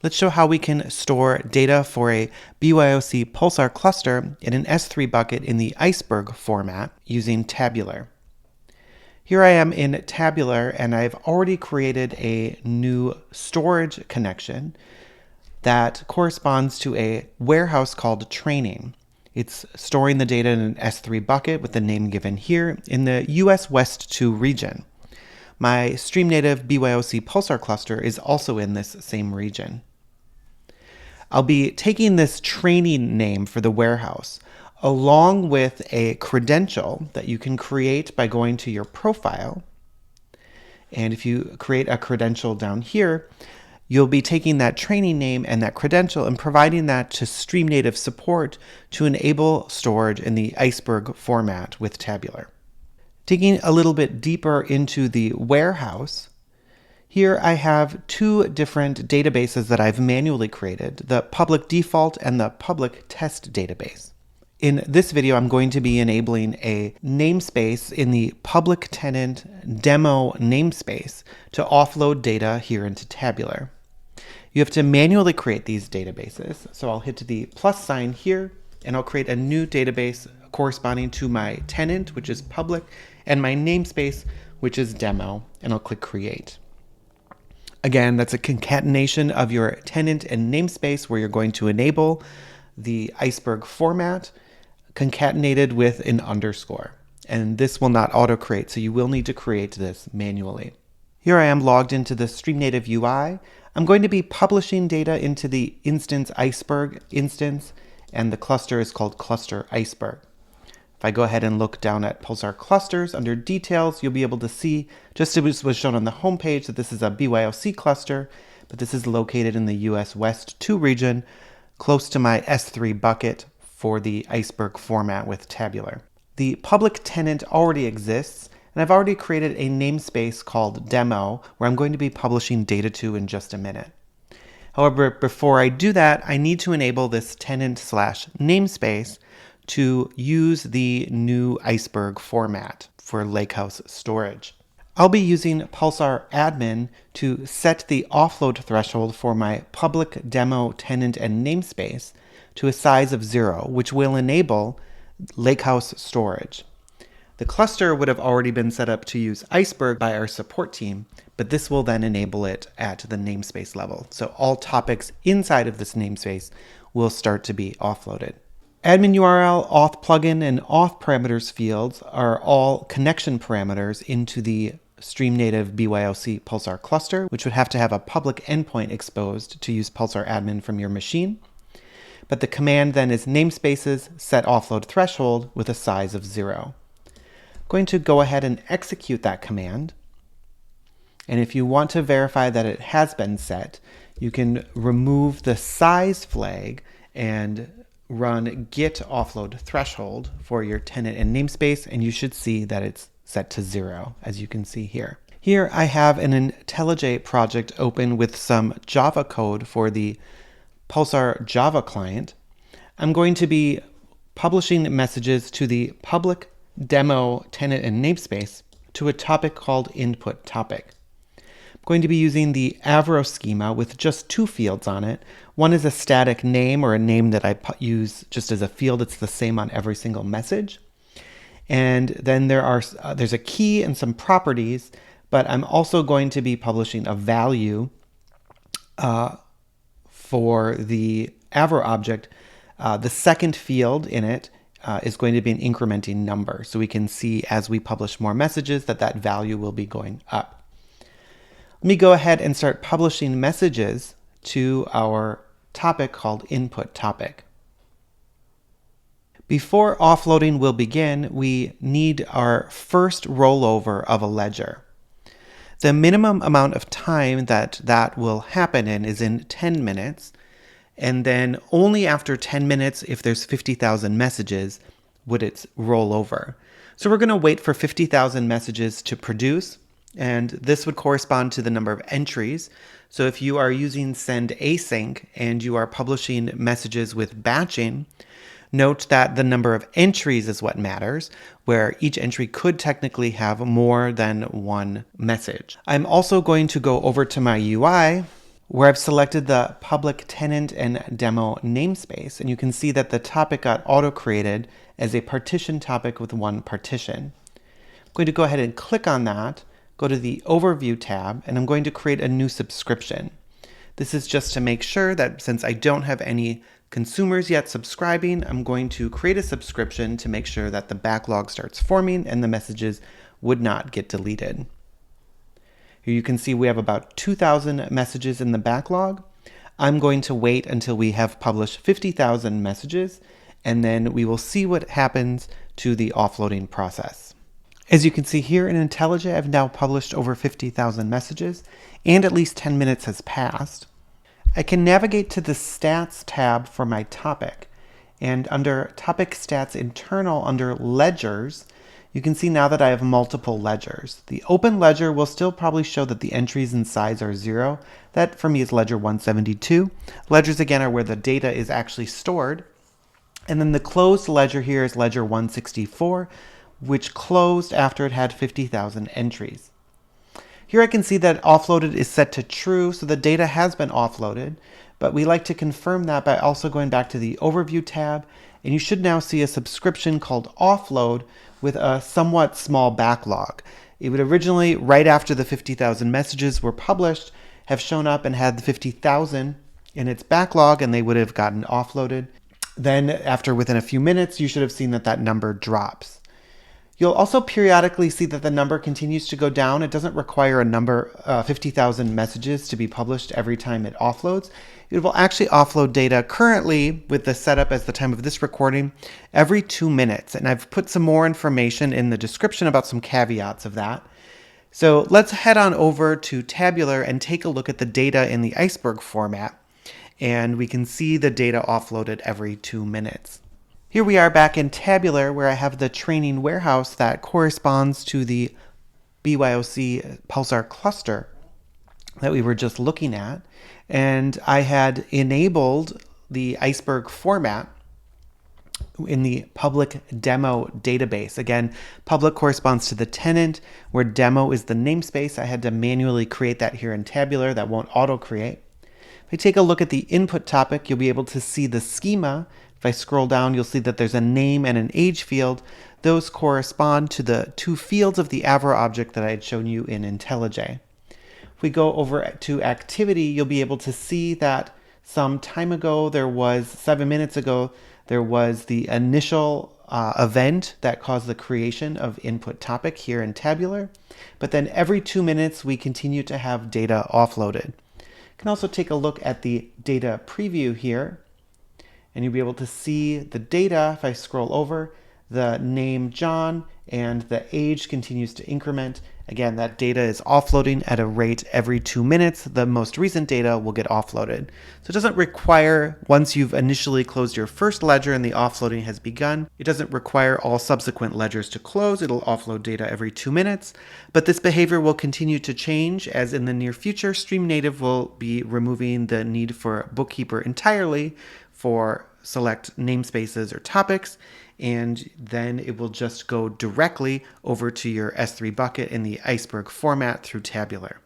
Let's show how we can store data for a BYOC Pulsar cluster in an S3 bucket in the Iceberg format using Tabular. Here I am in Tabular, and I've already created a new storage connection that corresponds to a warehouse called training. It's storing the data in an S3 bucket with the name given here in the US West 2 region. My StreamNative BYOC Pulsar cluster is also in this same region. I'll be taking this training name for the warehouse along with a credential that you can create by going to your profile. And if you create a credential down here, you'll be taking that training name and that credential and providing that to StreamNative support to enable storage in the Iceberg format with Tabular. Digging a little bit deeper into the warehouse, here I have two different databases that I've manually created, the public default and the public test database. In this video, I'm going to be enabling a namespace in the public tenant demo namespace to offload data here into Tabular. You have to manually create these databases. So I'll hit the plus sign here, and I'll create a new database corresponding to my tenant, which is public, and my namespace, which is demo, and I'll click create. Again, that's a concatenation of your tenant and namespace where you're going to enable the Iceberg format concatenated with an underscore. And this will not auto-create, so you will need to create this manually. Here I am logged into the StreamNative UI. I'm going to be publishing data into the instance Iceberg instance, and the cluster is called Cluster Iceberg. If I go ahead and look down at Pulsar clusters under details, you'll be able to see, just as was shown on the homepage, that this is a BYOC cluster, but this is located in the US West 2 region, close to my S3 bucket for the Iceberg format with Tabular. The public tenant already exists, and I've already created a namespace called demo, where I'm going to be publishing data to in just a minute. However, before I do that, I need to enable this tenant/namespace to use the new Iceberg format for Lakehouse Storage. I'll be using pulsar-admin to set the offload threshold for my public demo tenant and namespace to a size of 0, which will enable Lakehouse Storage. The cluster would have already been set up to use Iceberg by our support team, but this will then enable it at the namespace level. So all topics inside of this namespace will start to be offloaded. Admin URL, auth-plugin, and auth parameters fields are all connection parameters into the StreamNative BYOC Pulsar cluster, which would have to have a public endpoint exposed to use pulsar-admin from your machine. But the command then is namespaces set offload threshold with a size of 0. I'm going to go ahead and execute that command. And if you want to verify that it has been set, you can remove the size flag and run get offload threshold for your tenant and namespace, and you should see that it's set to 0, as you can see here. Here I have an IntelliJ project open with some Java code for the Pulsar Java client. I'm going to be publishing messages to the public demo tenant and namespace to a topic called input topic. I'm going to be using the Avro schema with just two fields on it. One is a static name, or a name that I use just as a field. It's the same on every single message. And then there's a key and some properties, but I'm also going to be publishing a value for the Avro object. The second field in it is going to be an incrementing number. So we can see as we publish more messages that value will be going up. Let me go ahead and start publishing messages to our topic called input topic. Before offloading will begin, we need our first rollover of a ledger. The minimum amount of time that will happen is in 10 minutes, and then only after 10 minutes, if there's 50,000 messages, would it roll over. So we're going to wait for 50,000 messages to produce, and this would correspond to the number of entries. So if you are using send async and you are publishing messages with batching, note that the number of entries is what matters, where each entry could technically have more than one message. I'm also going to go over to my UI where I've selected the public tenant and demo namespace, and you can see that the topic got auto-created as a partition topic with one partition. I'm going to go ahead and click on that, go to the Overview tab, and I'm going to create a new subscription. This is just to make sure that since I don't have any consumers yet subscribing, I'm going to create a subscription to make sure that the backlog starts forming and the messages would not get deleted. Here you can see we have about 2,000 messages in the backlog. I'm going to wait until we have published 50,000 messages, and then we will see what happens to the offloading process. As you can see here in IntelliJ, I've now published over 50,000 messages, and at least 10 minutes has passed. I can navigate to the Stats tab for my topic, and under Topic Stats Internal under Ledgers, you can see now that I have multiple ledgers. The open ledger will still probably show that the entries in size are 0. That for me is ledger 172. Ledgers again are where the data is actually stored. And then the closed ledger here is ledger 164, which closed after it had 50,000 entries. Here I can see that offloaded is set to true, so the data has been offloaded, but we like to confirm that by also going back to the Overview tab, and you should now see a subscription called Offload with a somewhat small backlog. It would originally, right after the 50,000 messages were published, have shown up and had the 50,000 in its backlog, and they would have gotten offloaded. Then within a few minutes, you should have seen that that number drops. You'll also periodically see that the number continues to go down. It doesn't require a number, 50,000 messages to be published every time it offloads. It will actually offload data currently with the setup as the time of this recording every 2 minutes. And I've put some more information in the description about some caveats of that. So let's head on over to Tabular and take a look at the data in the Iceberg format. And we can see the data offloaded every 2 minutes. Here we are back in Tabular, where I have the training warehouse that corresponds to the BYOC Pulsar cluster that we were just looking at. And I had enabled the Iceberg format in the public demo database. Again, public corresponds to the tenant, where demo is the namespace. I had to manually create that here in Tabular. That won't auto-create. If I take a look at the input topic, you'll be able to see the schema. If I scroll down, you'll see that there's a name and an age field. Those correspond to the 2 fields of the Avro object that I had shown you in IntelliJ. If we go over to activity, you'll be able to see that some time ago, 7 minutes ago, there was the initial event that caused the creation of input topic here in Tabular. But then every 2 minutes, we continue to have data offloaded. You can also take a look at the data preview here, and you'll be able to see the data. If I scroll over, the name John and the age continues to increment. Again, that data is offloading at a rate every 2 minutes. The most recent data will get offloaded. So it doesn't require, once you've initially closed your first ledger and the offloading has begun, it doesn't require all subsequent ledgers to close. It'll offload data every 2 minutes. But this behavior will continue to change, as in the near future, StreamNative will be removing the need for a bookkeeper entirely for select namespaces or topics, and then it will just go directly over to your S3 bucket in the Iceberg format through Tabular.